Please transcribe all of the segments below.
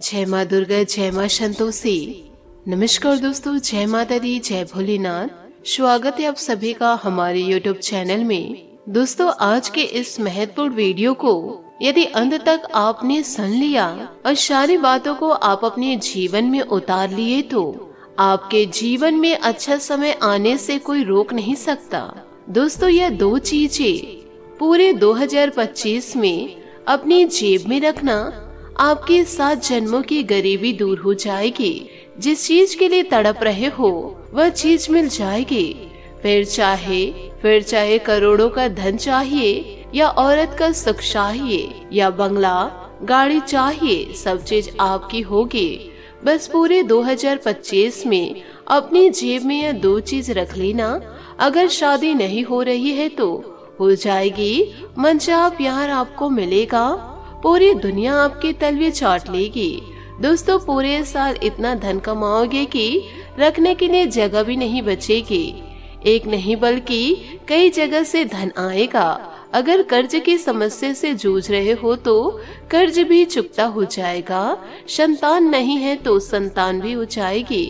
जय माँ दुर्गा, जय माँ संतोषी। नमस्कार दोस्तों, जय माता दी, जय भोलेनाथ। स्वागत है आप सभी का हमारे YouTube चैनल में। दोस्तों, आज के इस महत्वपूर्ण वीडियो को यदि अंत तक आपने सुन लिया और सारी बातों को आप अपने जीवन में उतार लिए तो आपके जीवन में अच्छा समय आने से कोई रोक नहीं सकता। दोस्तों, यह दो चीजें पूरे 2025 में अपनी जेब में रखना, आपकी 7 जन्मों की गरीबी दूर हो जाएगी। जिस चीज के लिए तड़प रहे हो वह चीज मिल जाएगी। फिर चाहे करोड़ों का धन चाहिए या औरत का सुख चाहिए या बंगला गाड़ी चाहिए, सब चीज आपकी होगी। बस पूरे 2025 में अपनी जेब में यह 2 चीज रख लेना। अगर शादी नहीं हो रही है तो हो जाएगी, मनचाहा प्यार आपको मिलेगा, पूरी दुनिया आपकी तलवे चाट लेगी। दोस्तों, पूरे साल इतना धन कमाओगे कि रखने के लिए जगह भी नहीं बचेगी। एक नहीं बल्कि कई जगह से धन आएगा। अगर कर्ज की समस्या से जूझ रहे हो तो कर्ज भी चुकता हो जाएगा। संतान नहीं है तो संतान भी हो जाएगी,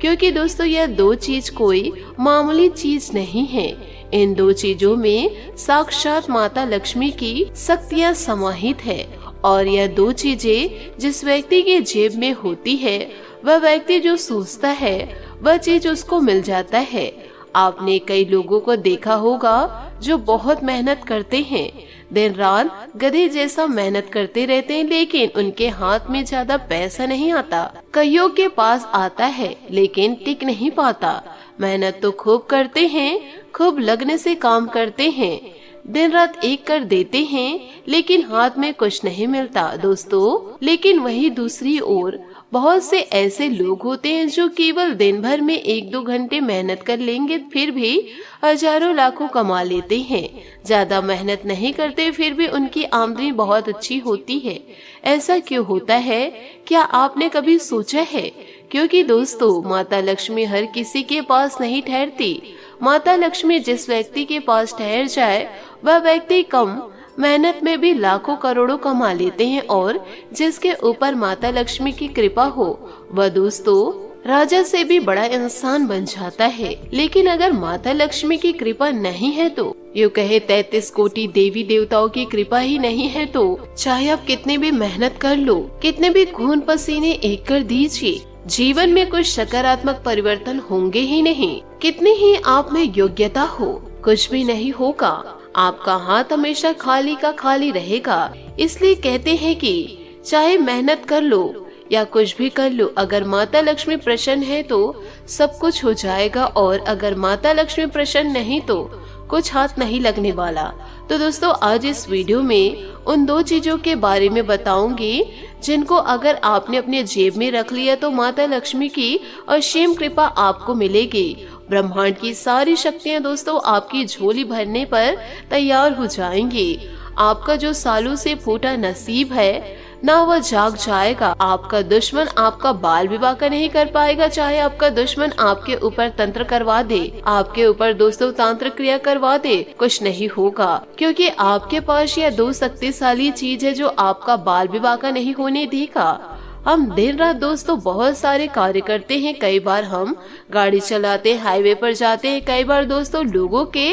क्योंकि दोस्तों यह 2 चीज कोई मामूली चीज नहीं है। इन 2 चीजों में साक्षात माता लक्ष्मी की शक्तियाँ समाहित है और यह 2 चीजें जिस व्यक्ति के जेब में होती है वह व्यक्ति जो सोचता है वह चीज उसको मिल जाता है। आपने कई लोगों को देखा होगा जो बहुत मेहनत करते हैं, दिन रात गधे जैसा मेहनत करते रहते हैं, लेकिन उनके हाथ में ज्यादा पैसा नहीं आता। कईयों के पास आता है लेकिन टिक नहीं पाता। मेहनत तो खूब करते हैं, खूब लगने से काम करते हैं, दिन रात एक कर देते हैं, लेकिन हाथ में कुछ नहीं मिलता दोस्तों। लेकिन वही दूसरी ओर बहुत से ऐसे लोग होते हैं जो केवल दिन भर में 1-2 घंटे मेहनत कर लेंगे, फिर भी हजारों लाखों कमा लेते हैं। ज्यादा मेहनत नहीं करते फिर भी उनकी आमदनी बहुत अच्छी होती है। ऐसा क्यों होता है, क्या आपने कभी सोचा है? क्योंकि दोस्तों, माता लक्ष्मी हर किसी के पास नहीं ठहरती। माता लक्ष्मी जिस व्यक्ति के पास ठहर जाए वह व्यक्ति कम मेहनत में भी लाखों करोड़ों कमा लेते हैं, और जिसके ऊपर माता लक्ष्मी की कृपा हो वह दोस्तों राजा से भी बड़ा इंसान बन जाता है। लेकिन अगर माता लक्ष्मी की कृपा नहीं है तो यूँ कहे 33 कोटि देवी देवताओं की कृपा ही नहीं है तो चाहे आप कितने भी मेहनत कर लो, कितने भी खून पसीने एक कर दीजिए, जीवन में कुछ सकारात्मक परिवर्तन होंगे ही नहीं। कितनी ही आप में योग्यता हो, कुछ भी नहीं होगा। आपका हाथ हमेशा खाली का खाली रहेगा। इसलिए कहते हैं कि चाहे मेहनत कर लो या कुछ भी कर लो, अगर माता लक्ष्मी प्रसन्न है तो सब कुछ हो जाएगा, और अगर माता लक्ष्मी प्रसन्न नहीं तो कुछ हाथ नहीं लगने वाला। तो दोस्तों, आज इस वीडियो में उन 2 चीजों के बारे में बताऊंगी जिनको अगर आपने अपने जेब में रख लिया तो माता लक्ष्मी की असीम कृपा आपको मिलेगी। ब्रह्मांड की सारी शक्तियां दोस्तों आपकी झोली भरने पर तैयार हो जाएंगी। आपका जो सालों से फूटा नसीब है ना वह जाग जाएगा। आपका दुश्मन आपका बाल विवाह का नहीं कर पाएगा, चाहे आपका दुश्मन आपके ऊपर तंत्र करवा दे, आपके ऊपर दोस्तों तांत्रिक क्रिया करवा दे, कुछ नहीं होगा, क्योंकि आपके पास यह 2 शक्तिशाली चीज है जो आपका बाल विवाह का नहीं होने देगा। हम दिन रात दोस्तों बहुत सारे कार्य करते हैं। कई बार हम गाड़ी चलाते हैं, हाईवे पर जाते हैं, कई बार दोस्तों लोगों के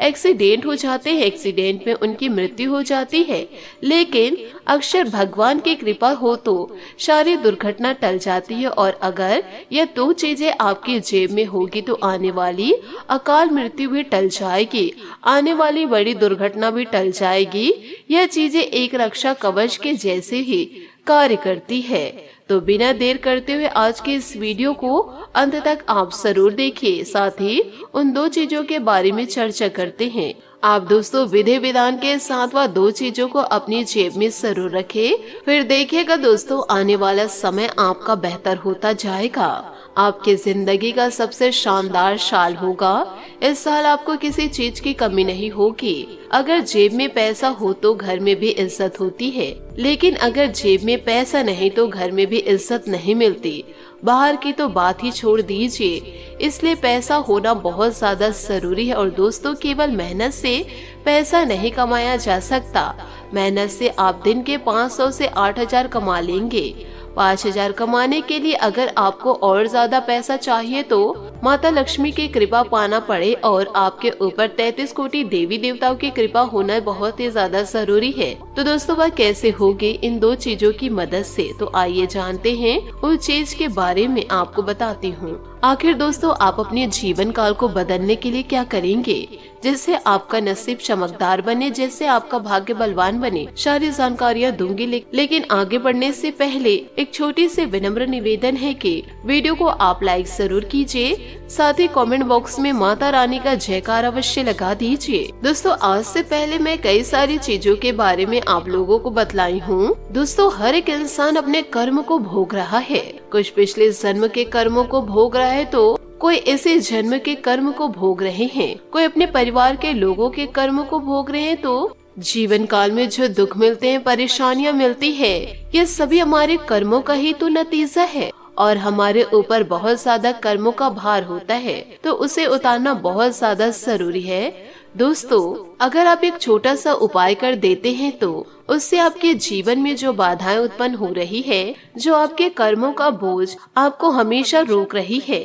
एक्सीडेंट हो जाते हैं, एक्सीडेंट में उनकी मृत्यु हो जाती है, लेकिन अक्सर भगवान की कृपा हो तो सारी दुर्घटना टल जाती है। और अगर यह 2 चीजें आपकी जेब में होगी तो आने वाली अकाल मृत्यु भी टल जाएगी, आने वाली बड़ी दुर्घटना भी टल जाएगी। यह चीजें एक रक्षा कवच के जैसे ही कार्य करती है। तो बिना देर करते हुए आज के इस वीडियो को अंत तक आप जरूर देखिए, साथ ही उन 2 चीजों के बारे में चर्चा करते हैं। आप दोस्तों विधि विधान के साथ वह 2 चीजों को अपनी जेब में जरूर रखें, फिर देखिएगा दोस्तों आने वाला समय आपका बेहतर होता जाएगा। आपकी जिंदगी का सबसे शानदार साल होगा। इस साल आपको किसी चीज की कमी नहीं होगी। अगर जेब में पैसा हो तो घर में भी इज्जत होती है, लेकिन अगर जेब में पैसा नहीं तो घर में भी इज्जत नहीं मिलती। बाहर की तो बात ही छोड़ दीजिए। इसलिए पैसा होना बहुत ज्यादा जरूरी है। और दोस्तों, केवल मेहनत से पैसा नहीं कमाया जा सकता। मेहनत से आप दिन के 500 से 8000 कमा लेंगे। 5,000 कमाने के लिए अगर आपको और ज्यादा पैसा चाहिए तो माता लक्ष्मी की कृपा पाना पड़े और आपके ऊपर 33 कोटि देवी देवताओं की कृपा होना बहुत ही ज्यादा जरूरी है। तो दोस्तों वह कैसे होगी इन 2 चीजों की मदद से, तो आइए जानते हैं उस चीज के बारे में आपको बताती हूँ। आखिर दोस्तों आप अपने जीवन काल को बदलने के लिए क्या करेंगे जिससे आपका नसीब चमकदार बने, जिससे आपका भाग्य बलवान बने, सारी जानकारियाँ दूंगी। लेकिन आगे बढ़ने से पहले एक छोटी सी विनम्र निवेदन है कि वीडियो को आप लाइक जरूर कीजिए, साथ ही कमेंट बॉक्स में माता रानी का जयकार अवश्य लगा दीजिए। दोस्तों आज से पहले मैं कई सारी चीजों के बारे में आप लोगों को बतलाई हूँ। दोस्तों हर एक इंसान अपने कर्म को भोग रहा है, कुछ पिछले जन्म के कर्मों को भोग रहा है तो कोई ऐसे जन्म के कर्म को भोग रहे हैं, कोई अपने परिवार के लोगों के कर्म को भोग रहे हैं। तो जीवन काल में जो दुख मिलते हैं, परेशानियां मिलती है, ये सभी हमारे कर्मों का ही तो नतीजा है और हमारे ऊपर बहुत ज्यादा कर्मों का भार होता है, तो उसे उतारना बहुत ज्यादा जरूरी है। दोस्तों अगर आप एक छोटा सा उपाय कर देते हैं तो उससे आपके जीवन में जो बाधाएं उत्पन्न हो रही है, जो आपके कर्मों का बोझ आपको हमेशा रोक रही है,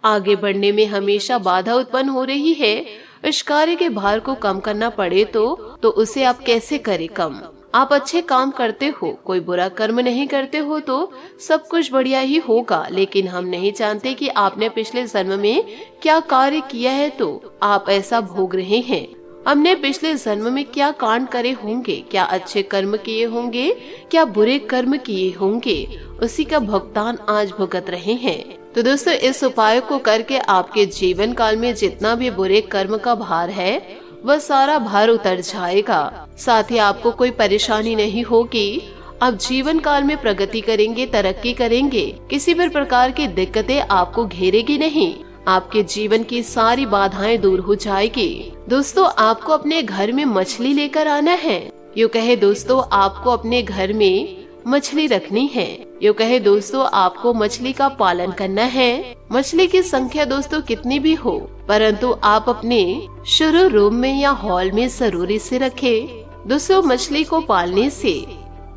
आगे बढ़ने में हमेशा बाधा उत्पन्न हो रही है, इस कार्य के भार को कम करना पड़े तो उसे आप कैसे करें कम। आप अच्छे काम करते हो, कोई बुरा कर्म नहीं करते हो तो सब कुछ बढ़िया ही होगा, लेकिन हम नहीं जानते कि आपने पिछले जन्म में क्या कार्य किया है तो आप ऐसा भोग रहे हैं। हमने पिछले जन्म में क्या कांड करे होंगे, क्या अच्छे कर्म किए होंगे, क्या बुरे कर्म किए होंगे, उसी का भुगतान आज भुगत रहे हैं। तो दोस्तों इस उपाय को करके आपके जीवन काल में जितना भी बुरे कर्म का भार है वह सारा भार उतर जाएगा, साथ ही आपको कोई परेशानी नहीं होगी। आप जीवन काल में प्रगति करेंगे, तरक्की करेंगे, किसी भी प्रकार की दिक्कतें आपको घेरेगी नहीं, आपके जीवन की सारी बाधाएं दूर हो जाएगी। दोस्तों आपको अपने घर में मछली लेकर आना है, यूँ कहे दोस्तों आपको अपने घर में मछली रखनी है, यूँ कहे दोस्तों आपको मछली का पालन करना है। मछली की संख्या दोस्तों कितनी भी हो, परंतु आप अपने शुरू रूम में या हॉल में जरूर इसे रखें। दोस्तों मछली को पालने से,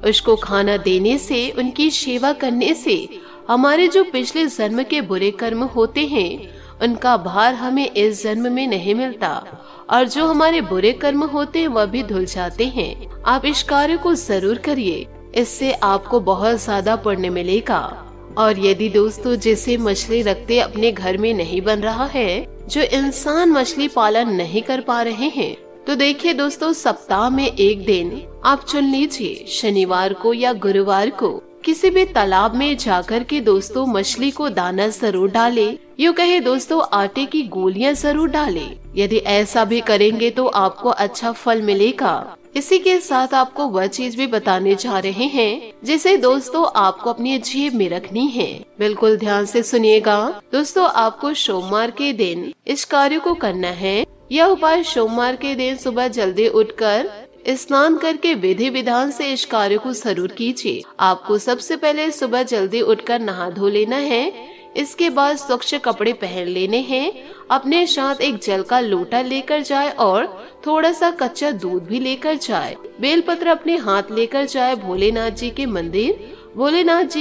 उसको खाना देने से, उनकी सेवा करने से हमारे जो पिछले जन्म के बुरे कर्म होते हैं उनका भार हमें इस जन्म में नहीं मिलता और जो हमारे बुरे कर्म होते हैं वह भी धुल जाते हैं। आप इस कार्य को जरूर करिए, इससे आपको बहुत ज्यादा पुण्य मिलेगा। और यदि दोस्तों जैसे मछली रखते अपने घर में नहीं बन रहा है, जो इंसान मछली पालन नहीं कर पा रहे हैं, तो देखिए दोस्तों सप्ताह में एक दिन आप चुन लीजिए, शनिवार को या गुरुवार को किसी भी तालाब में जाकर के दोस्तों मछली को दाना जरूर डाले, यूँ कहे दोस्तों आटे की गोलियां जरूर डाले। यदि ऐसा भी करेंगे तो आपको अच्छा फल मिलेगा। इसी के साथ आपको वह चीज भी बताने जा रहे हैं जिसे दोस्तों आपको अपनी जेब में रखनी है। बिल्कुल ध्यान से सुनिएगा। दोस्तों आपको सोमवार के दिन इस कार्य को करना है। यह उपाय सोमवार के दिन सुबह जल्दी उठकर स्नान करके विधि विधान से इस कार्य को जरूर कीजिए। आपको सबसे पहले सुबह जल्दी उठकर नहा धो लेना है, इसके बाद स्वच्छ कपड़े पहन लेने हैं, अपने साथ एक जल का लोटा लेकर जाए और थोड़ा सा कच्चा दूध भी लेकर जाए, बेलपत्र अपने हाथ लेकर जाए, भोलेनाथ जी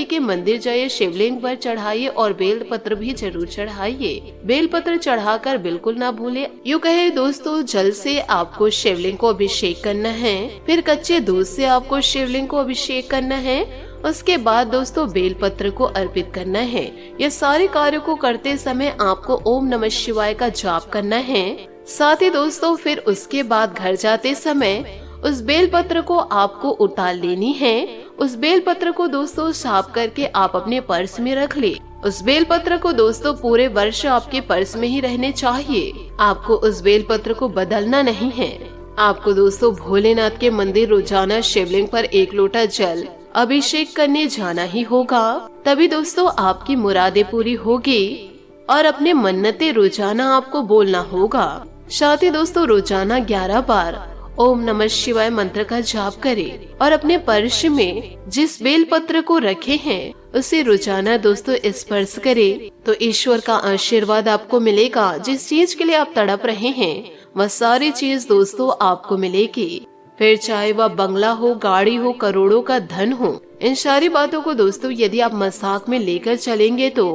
के मंदिर जाइए, शिवलिंग पर चढ़ाइए और बेलपत्र भी जरूर चढ़ाइए। बेलपत्र चढ़ाकर बिल्कुल ना भूले। यूँ कहे दोस्तों जल से आपको शिवलिंग को अभिषेक करना है, फिर कच्चे दूध से आपको शिवलिंग को अभिषेक करना है, उसके बाद दोस्तों बेलपत्र को अर्पित करना है। यह सारे कार्यों को करते समय आपको ओम नमः शिवाय का जाप करना है। साथ ही दोस्तों फिर उसके बाद घर जाते समय उस बेलपत्र को आपको उतार लेनी है। उस बेलपत्र को दोस्तों साफ करके आप अपने पर्स में रख ले। उस बेलपत्र को दोस्तों पूरे वर्ष आपके पर्स में ही रहने चाहिए। आपको उस बेलपत्र को बदलना नहीं है। आपको दोस्तों भोलेनाथ के मंदिर रोजाना शिवलिंग पर 1 लोटा जल अभिषेक करने जाना ही होगा, तभी दोस्तों आपकी मुरादें पूरी होगी और अपने मन्नतें रोजाना आपको बोलना होगा। साथ ही दोस्तों रोजाना 11 बार ओम नमः शिवाय मंत्र का जाप करें और अपने पर्स में जिस बेलपत्र को रखे हैं उसे रोजाना दोस्तों स्पर्श करें, तो ईश्वर का आशीर्वाद आपको मिलेगा। जिस चीज के लिए आप तड़प रहे हैं वह सारी चीज दोस्तों आपको मिलेगी। फिर चाहे वह बंगला हो, गाड़ी हो, करोड़ों का धन हो, इन सारी बातों को दोस्तों यदि आप मजाक में लेकर चलेंगे तो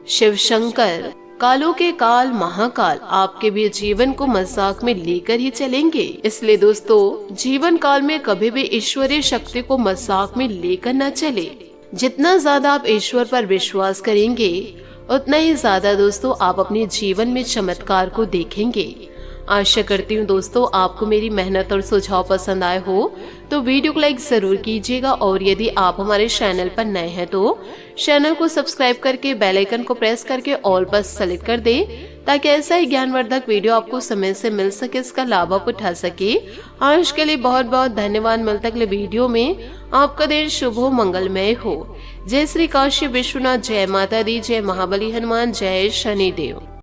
शिव शंकर कालों के काल महाकाल आपके भी जीवन को मजाक में लेकर ही चलेंगे। इसलिए दोस्तों जीवन काल में कभी भी ईश्वरीय शक्ति को मजाक में लेकर न चले। जितना ज्यादा आप ईश्वर पर विश्वास करेंगे उतना ही ज्यादा दोस्तों आप अपने जीवन में चमत्कार को देखेंगे। आशा करती हूँ दोस्तों आपको मेरी मेहनत और सुझाव पसंद आए हो तो वीडियो को लाइक जरूर कीजिएगा, और यदि आप हमारे चैनल पर नए हैं तो चैनल को सब्सक्राइब करके बेल आइकन को प्रेस करके ऑल पर सेलेक्ट कर दें, ताकि ऐसा ही ज्ञानवर्धक वीडियो आपको समय से मिल सके, इसका लाभ आप उठा सके। आज के लिए बहुत बहुत धन्यवाद। मिलता अगले वीडियो में। आपका दिन शुभ हो, मंगलमय हो। जय श्री काशी विश्वनाथ, जय माता दी, जय महाबली हनुमान, जय शनिदेव।